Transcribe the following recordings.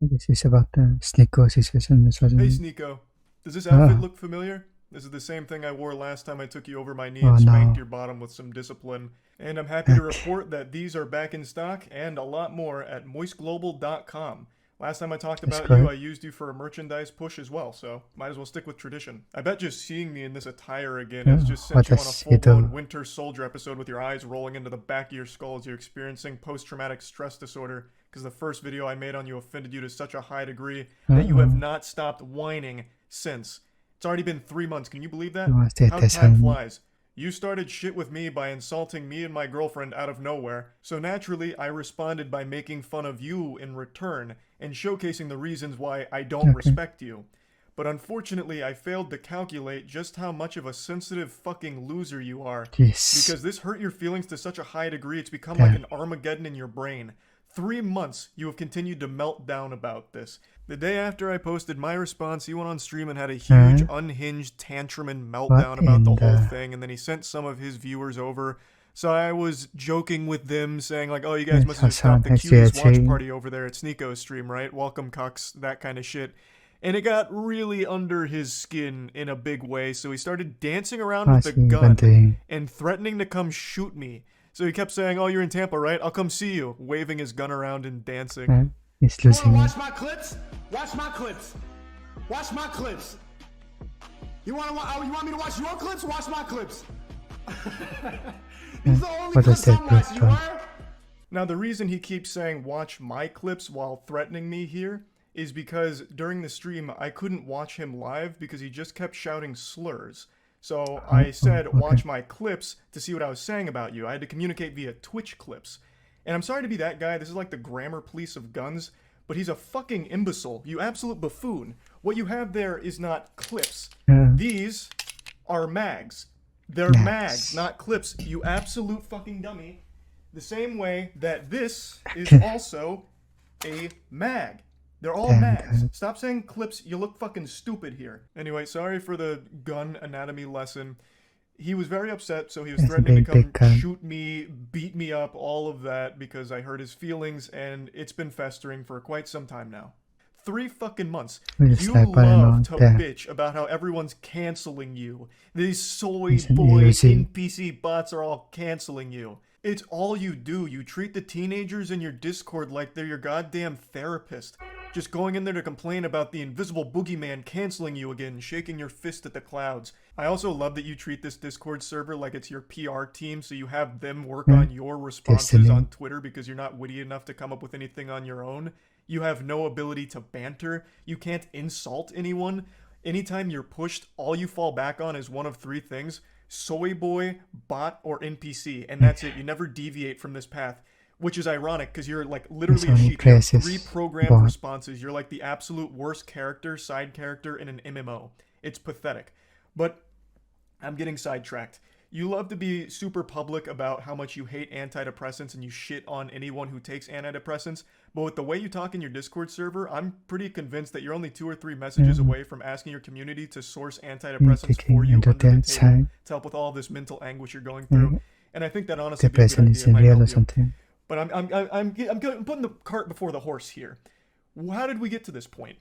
This is about the Sneako situation, Hey wasn't it? Sneako, does this outfit Oh, look familiar? This is the same thing I wore last time I took you over my knee oh and spanked no, your bottom with some discipline. And I'm happy to okay, report that these are back in stock and a lot more at moistglobal.com. Last time I talked that's about you, I good. used you for a merchandise push as well, so might as well stick with tradition. I bet just seeing me in this attire again has Oh, just what sent you on a does he full blown do? Winter Soldier episode with your eyes rolling into the back of your skull as you're experiencing post traumatic stress disorder because the first video I made on you offended you to such a high degree that you have Uh-oh, not stopped whining since. It's already been 3 months. Can you believe he that? wants to How time 대상. flies. You started shit with me by insulting me and my girlfriend out of nowhere, so naturally I responded by making fun of you in return and showcasing the reasons why I don't Okay, respect you. But unfortunately, I failed to calculate just how much of a sensitive fucking loser you are. jeez, Because this hurt your feelings to such a high degree, it's become like damn. an Armageddon in your brain. 3 months you have continued to melt down about this. The day after I posted my response, he went on stream and had a huge, unhinged tantrum and What meltdown about the in whole the... thing, and then he sent some of his viewers over. So I was joking with them, saying, like, oh, you guys must Yes, have just stopped someone the has cuties watch reacting. party over there at Sneako's stream, right? Welcome, cucks, that kind of shit. And it got really under his skin in a big way, so he started dancing around with What's the he even gun doing? and threatening to come shoot me. So he kept saying, oh, you're in Tampa, right? I'll come see you, waving his gun around and dancing. Uh, he's You wanna losing it. watch my clips? Watch my clips. Watch my clips. You want me to watch your clips? Watch my clips. Uh, These are the only what does clips that I'm do watching, you from? heard? Now, the reason he keeps saying watch my clips while threatening me here is because during the stream I couldn't watch him live because he just kept shouting slurs. So I said Okay. watch my clips to see what I was saying about you. I had to communicate via Twitch clips. And I'm sorry to be that guy, this is like the grammar police of guns, but he's a fucking imbecile. You absolute buffoon. What you have there is not clips. These are mags. They're mags, Nice. not clips. You absolute fucking dummy. The same way that this is Okay, also a mag. They're all damn mags. good. Stop saying clips, you look fucking stupid here. Anyway, sorry for the gun anatomy lesson. He was very upset, so he was It's a threatening to big come gun. shoot me, beat me up, all of that, because I hurt his feelings, and it's been festering for quite some time now. 3 fucking months. With a You sniper and all love to that. bitch about how everyone's canceling you. These soy He's an boy Uzi. NPC bots are all canceling you. It's all you do. You treat the teenagers in your Discord like they're your goddamn therapist. Just going in there to complain about the invisible boogeyman canceling you again, shaking your fist at the clouds. I also love that you treat this Discord server like it's your PR team, so you have them work on your responses on Destiny. Twitter because you're not witty enough to come up with anything on your own. You have no ability to banter. You can't insult anyone. Anytime you're pushed, all you fall back on is one of three things: soy boy, bot, or NPC, and that's it. You never deviate from this path, which is ironic because you're like He's literally a only sheep. You have three places programmed bot. responses. You're like the absolute worst character, side character in an MMO. It's pathetic. But I'm getting sidetracked. You love to be super public about how much you hate antidepressants and you shit on anyone who takes antidepressants, but with the way you talk in your Discord server, I'm pretty convinced that you're only 2 or 3 messages away from asking your community to source Me antidepressants for taking you under the entertained table side. to help with all this mental anguish you're going through. And I think that honestly The be a good person idea. is It in might real or help you. something. But I'm putting the cart before the horse here. How did we get to this point?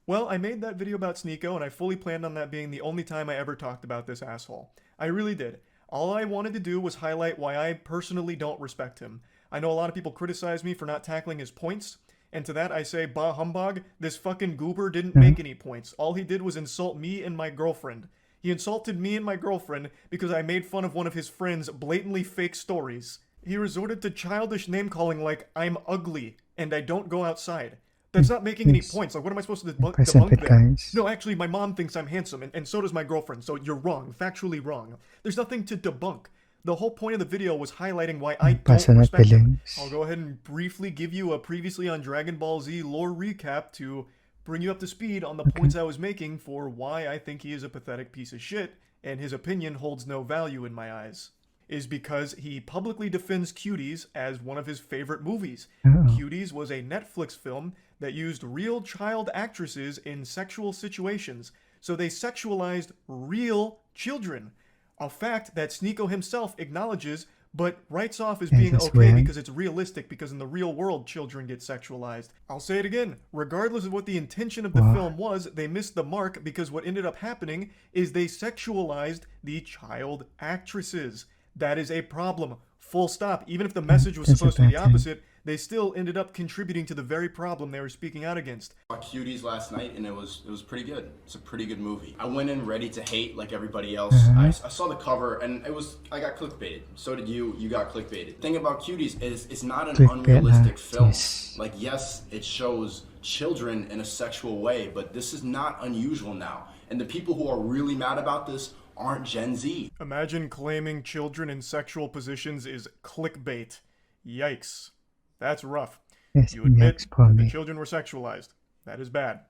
Well, I made that video about Sneako, and I fully planned on that being the only time I ever talked about this asshole. I really did. All I wanted to do was highlight why I personally don't respect him. I know a lot of people criticize me for not tackling his points, and to that I say, bah humbug, this fucking goober didn't make any points. All he did was insult me and my girlfriend. He insulted me and my girlfriend because I made fun of one of his friend's blatantly fake stories. He resorted to childish name calling like, I'm ugly, and I don't go outside. That's not making any Yes, points. Like, what am I supposed to present debunk it, there? guys. No, actually, my mom thinks I'm handsome, and so does my girlfriend, so you're wrong. Factually wrong. There's nothing to debunk. The whole point of the video was highlighting why I don't Personal respect him. feelings. I'll go ahead and briefly give you a previously on Dragon Ball Z lore recap to bring you up to speed on the Okay. points I was making for why I think he is a pathetic piece of shit, and his opinion holds no value in my eyes. Is because he publicly defends Cuties as one of his favorite movies. Oh, Cuties was a Netflix film that used real child actresses in sexual situations, so they sexualized real children. A fact that Sneako himself acknowledges but writes off as Yeah, being that's okay weird. because it's realistic, because in the real world children get sexualized. I'll say it again, regardless of what the intention of the What? film was, they missed the mark, because what ended up happening is they sexualized the child actresses. That is a problem. Full stop. Even if the message was That's a supposed to be the bad thing. opposite, they still ended up contributing to the very problem they were speaking out against. I saw Cuties last night, and it was pretty good. It's a pretty good movie. I went in ready to hate like everybody else. I saw the cover, and I got clickbaited. So did you. You got clickbaited. The thing about Cuties is it's not an Clickbait, unrealistic film. yes. Like, yes, it shows children in a sexual way, but this is not unusual now. And the people who are really mad about this aren't Gen Z. Imagine claiming children in sexual positions is clickbait. Yikes. That's rough. Yes, You admit next that the probably. children were sexualized. That is bad.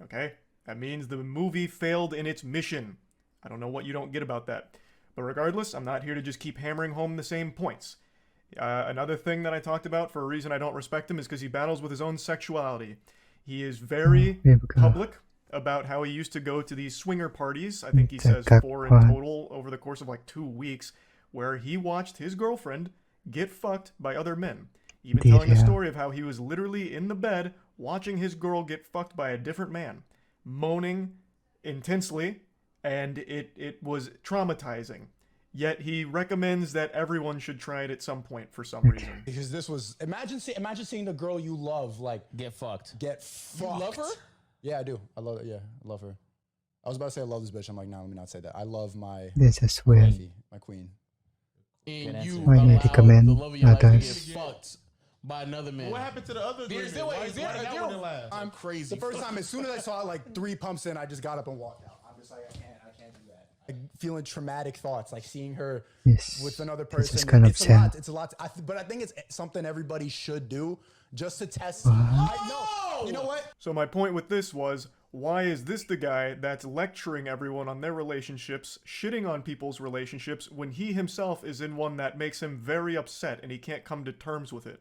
Okay? That means the movie failed in its mission. I don't know what you don't get about that. But regardless, I'm not here to just keep hammering home the same points. Another thing that I talked about for a reason I don't respect him is because he battles with his own sexuality. He is very There we go. public about how he used to go to these swinger parties. I think he It's a says 4 in cockpot. total over the course of like 2 weeks, where he watched his girlfriend get fucked by other men. Even Indeed, telling a yeah. story of how he was literally in the bed watching his girl get fucked by a different man, moaning intensely, and it was traumatizing. Yet he recommends that everyone should try it at some point for some reason. Because this was imagine seeing the girl you love like Get fucked. get fucked. You love her? Yeah, I do. I love it. Yeah, I love her. I was about to say I love this bitch. I'm like, nah, let me not say that. I love my This is weird. wifey, my queen. And answer. you Why allow need to commend the love of your life to others? get fucked by another man. What happened to the other Is agreement? there- Why is there- that is there- one didn't last? I'm crazy. The first time, as soon as I saw it, like 3 pumps in, I just got up and walked out. I'm just like, I can't do that. Like feeling traumatic thoughts, like seeing her Yes. with another This is person. kind of It's a sad. lot. It's a lot. But I think it's something everybody should do just to test. I know. You know what? So my point with this was, why is this the guy that's lecturing everyone on their relationships, shitting on people's relationships, when he himself is in one that makes him very upset and he can't come to terms with it?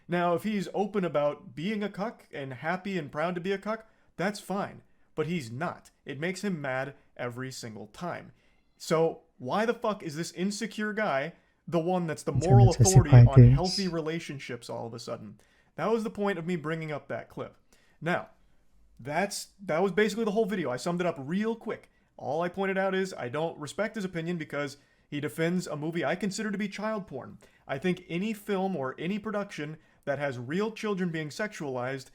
Now, if he's open about being a cuck and happy and proud to be a cuck, that's fine. But he's not. It makes him mad every single time. So why the fuck is this insecure guy the one that's the moral authority on unnecessary healthy relationships all of a sudden? That was the point of me bringing up that clip. Now, that was basically the whole video. I summed it up real quick. All I pointed out is I don't respect his opinion because he defends a movie I consider to be child porn. I think any film or any production that has real children being sexualized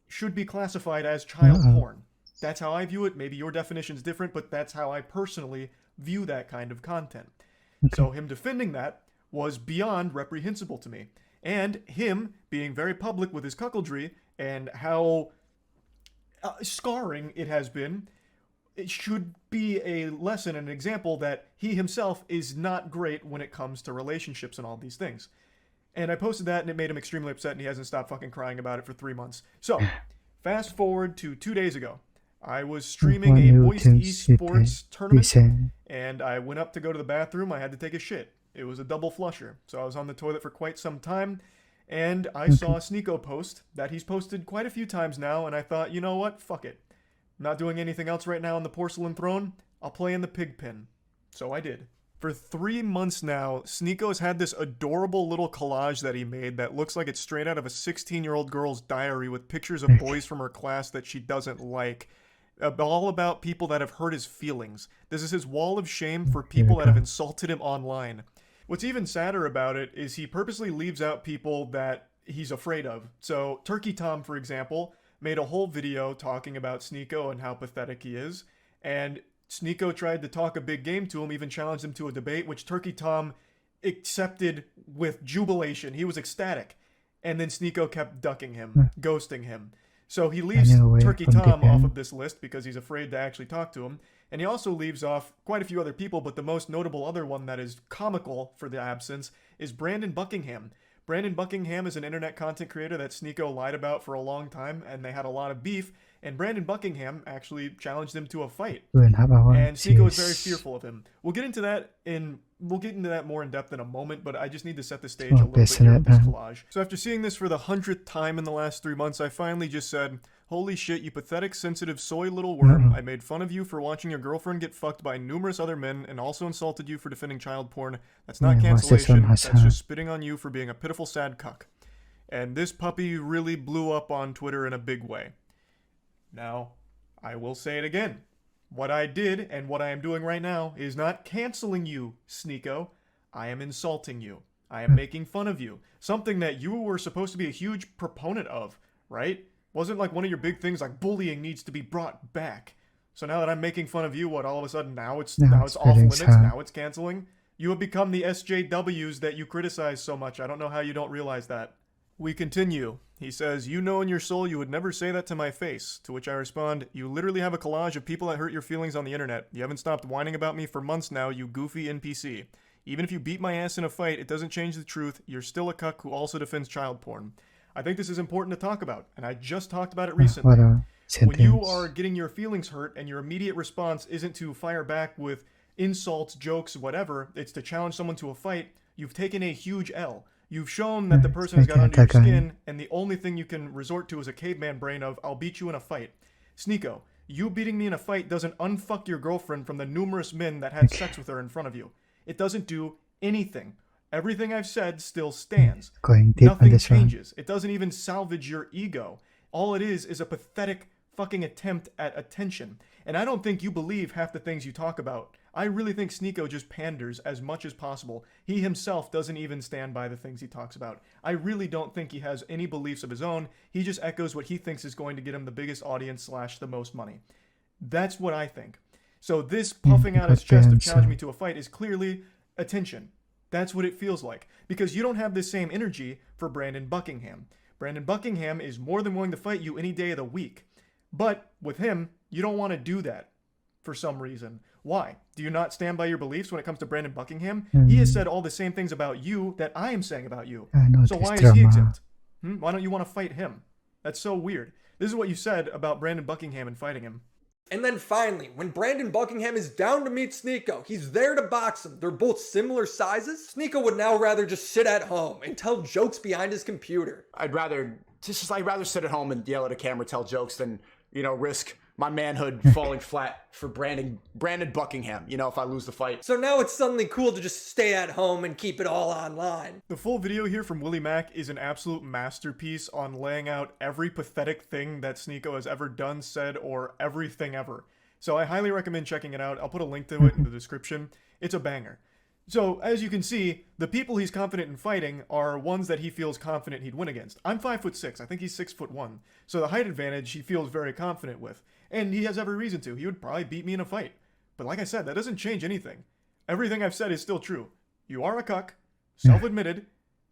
should be classified as child porn. That's how I view it. Maybe your definition's different, but that's how I personally view that kind of content. So him defending that was beyond reprehensible to me. And him being very public with his cuckoldry and how scarring it has been, it should be a lesson and an example that he himself is not great when it comes to relationships and all these things. And I posted that and it made him extremely upset and he hasn't stopped fucking crying about it for 3 months. So, fast forward to 2 days ago. I was streaming a Moist Esports tournament and I went up to go to the bathroom. I had to take a shit. It was a double flusher. So I was on the toilet for quite some time and I saw a Sneako post that he's posted quite a few times now and I thought, you know what? Fuck it. I'm not doing anything else right now on the porcelain throne. I'll play in the pig pen. So I did. For 3 months now, Sneako's had this adorable little collage that he made that looks like it's straight out of a 16-year-old girl's diary with pictures of boys from her class that she doesn't like. All about people that have hurt his feelings. This is his wall of shame for people that have insulted him online. What's even sadder about it is he purposely leaves out people that he's afraid of. So Turkey Tom, for example, made a whole video talking about Sneako and how pathetic he is. And Sneako tried to talk a big game to him, even challenged him to a debate, which Turkey Tom accepted with jubilation. He was ecstatic. And then Sneako kept ducking him, ghosting him. So he leaves Turkey Tom off of this list because he's afraid to actually talk to him. And he also leaves off quite a few other people, but the most notable other one that is comical for the absence is Brandon Buckingham. Brandon Buckingham is an internet content creator that Sneako lied about for a long time, and they had a lot of beef, and Brandon Buckingham actually challenged him to a fight. And Sneako is very fearful of him. We'll get into that more in depth in a moment, but I just need to set the stage a little bit here with this collage. So after seeing this for the 100th time in the last 3 months, I finally just said, Holy shit, you pathetic, sensitive, soy little worm. I made fun of you for watching your girlfriend get fucked by numerous other men and also insulted you for defending child porn. That's not cancellation, that's just spitting on you for being a pitiful, sad cuck. And this puppy really blew up on Twitter in a big way. Now, I will say it again. What I did and what I am doing right now is not canceling you, Sneako. I am insulting you. I am making fun of you. Something that you were supposed to be a huge proponent of, right? Wasn't like one of your big things like bullying needs to be brought back. So now that I'm making fun of you, what, all of a sudden now it's off limits, now it's canceling? You have become the SJWs that you criticize so much. I don't know how you don't realize that. We continue. He says, you know in your soul you would never say that to my face. To which I respond, you literally have a collage of people that hurt your feelings on the internet. You haven't stopped whining about me for months now, you goofy NPC. Even if you beat my ass in a fight, it doesn't change the truth. You're still a cuck who also defends child porn. I think this is important to talk about, and I just talked about it recently. When you are getting your feelings hurt and your immediate response isn't to fire back with insults, jokes, whatever, it's to challenge someone to a fight, you've taken a huge L. You've shown that the person has got under your skin, and the only thing you can resort to is a caveman brain of, I'll beat you in a fight. Sneako, you beating me in a fight doesn't unfuck your girlfriend from the numerous men that had sex with her in front of you. It doesn't do anything. Everything I've said still stands. Nothing changes. It doesn't even salvage your ego. All it is a pathetic fucking attempt at attention. And I don't think you believe half the things you talk about. I really think Sneako just panders as much as possible. He himself doesn't even stand by the things he talks about. I really don't think he has any beliefs of his own. He just echoes what he thinks is going to get him the biggest audience / the most money. That's what I think. So this puffing out his chest of challenge me to a fight is clearly attention. That's what it feels like. Because you don't have the same energy for Brandon Buckingham. Brandon Buckingham is more than willing to fight you any day of the week. But with him, you don't want to do that for some reason. Why? Do you not stand by your beliefs when it comes to Brandon Buckingham? He has said all the same things about you that I am saying about you. So why is he exempt? Why don't you want to fight him? That's so weird. This is what you said about Brandon Buckingham and fighting him. And then finally, when Brandon Buckingham is down to meet Sneako, he's there to box him. They're both similar sizes. Sneako would now rather just sit at home and tell jokes behind his computer. I'd rather sit at home and yell at a camera, tell jokes than, risk my manhood falling flat for Brandon Buckingham, if I lose the fight. So now it's suddenly cool to just stay at home and keep it all online. The full video here from Willie Mack is an absolute masterpiece on laying out every pathetic thing that Sneako has ever done, said, or everything ever. So I highly recommend checking it out. I'll put a link to it in the description. It's a banger. So, as you can see, the people he's confident in fighting are ones that he feels confident he'd win against. I'm 5'6". I think he's 6'1". So the height advantage he feels very confident with. And he has every reason to. He would probably beat me in a fight. But like I said, that doesn't change anything. Everything I've said is still true. You are a cuck, self-admitted,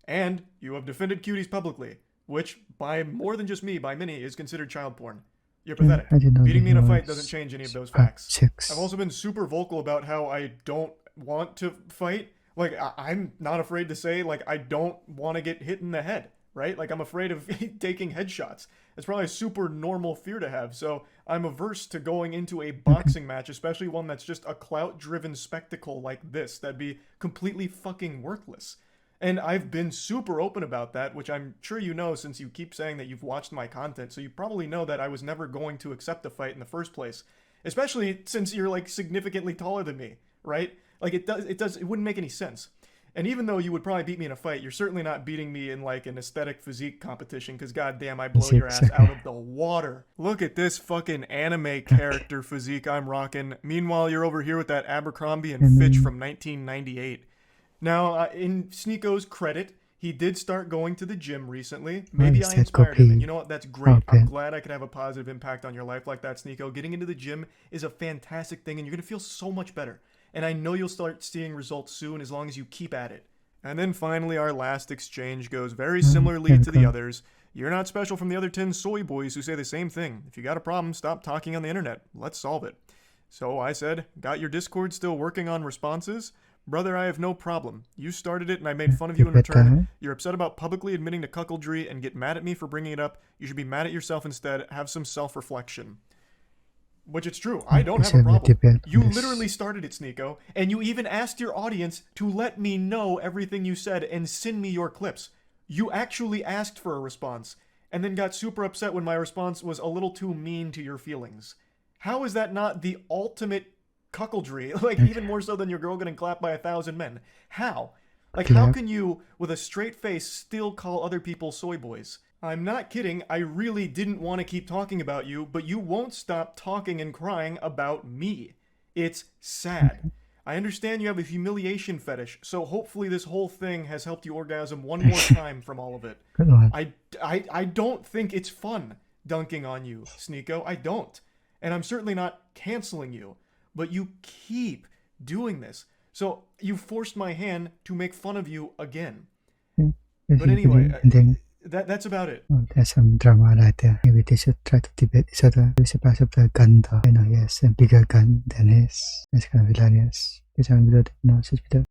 and you have defended cuties publicly, which, by more than just me, by many, is considered child porn. You're pathetic. Beating me in a fight doesn't change any of those facts. I've also been super vocal about how I don't want to fight. Like, I'm not afraid to say, like, I don't want to get hit in the head, right? Like, I'm afraid of taking headshots. It's probably a super normal fear to have, so I'm averse to going into a boxing match, especially one that's just a clout-driven spectacle like this. That'd be completely fucking worthless. And I've been super open about that, which I'm sure you know since you keep saying that you've watched my content, so you probably know that I was never going to accept a fight in the first place. Especially since you're, like, significantly taller than me, right? Like, it wouldn't make any sense. And even though you would probably beat me in a fight, you're certainly not beating me in, like, an aesthetic physique competition, because goddamn, I blow your ass out of the water. Look at this fucking anime character physique I'm rocking. Meanwhile, you're over here with that Abercrombie and Fitch from 1998. Now, in Sneako's credit, he did start going to the gym recently. Maybe I inspired him, and you know what? That's great. I'm glad I could have a positive impact on your life like that, Sneako. Getting into the gym is a fantastic thing, and you're going to feel so much better. And I know you'll start seeing results soon as long as you keep at it. And then finally, our last exchange goes very similarly to the others. You're not special from the other 10 soy boys who say the same thing. If you got a problem, stop talking on the internet. Let's solve it. So I said, got your Discord still working on responses? Brother, I have no problem. You started it and I made fun of you in return. You're upset about publicly admitting to cuckoldry and get mad at me for bringing it up. You should be mad at yourself instead. Have some self-reflection. Which it's true. I don't have a problem. You literally started it, Sneako, and you even asked your audience to let me know everything you said and send me your clips. You actually asked for a response. and then got super upset when my response was a little too mean to your feelings. How is that not the ultimate cuckoldry? Like, even more so than your girl getting clapped by 1,000 men. How? Like, how can you, with a straight face, still call other people soy boys? I'm not kidding, I really didn't want to keep talking about you, but you won't stop talking and crying about me. It's sad. I understand you have a humiliation fetish, so hopefully this whole thing has helped you orgasm one more time from all of it. Good one. I don't think it's fun dunking on you, Sneako. I don't. And I'm certainly not canceling you. But you keep doing this. So you forced my hand to make fun of you again. But anyway, and then that's about it. there's some drama right there. Maybe they should try to debate each other. Who's the best of the gun though? Yes, a bigger gun than his. That's kind of hilarious. This video,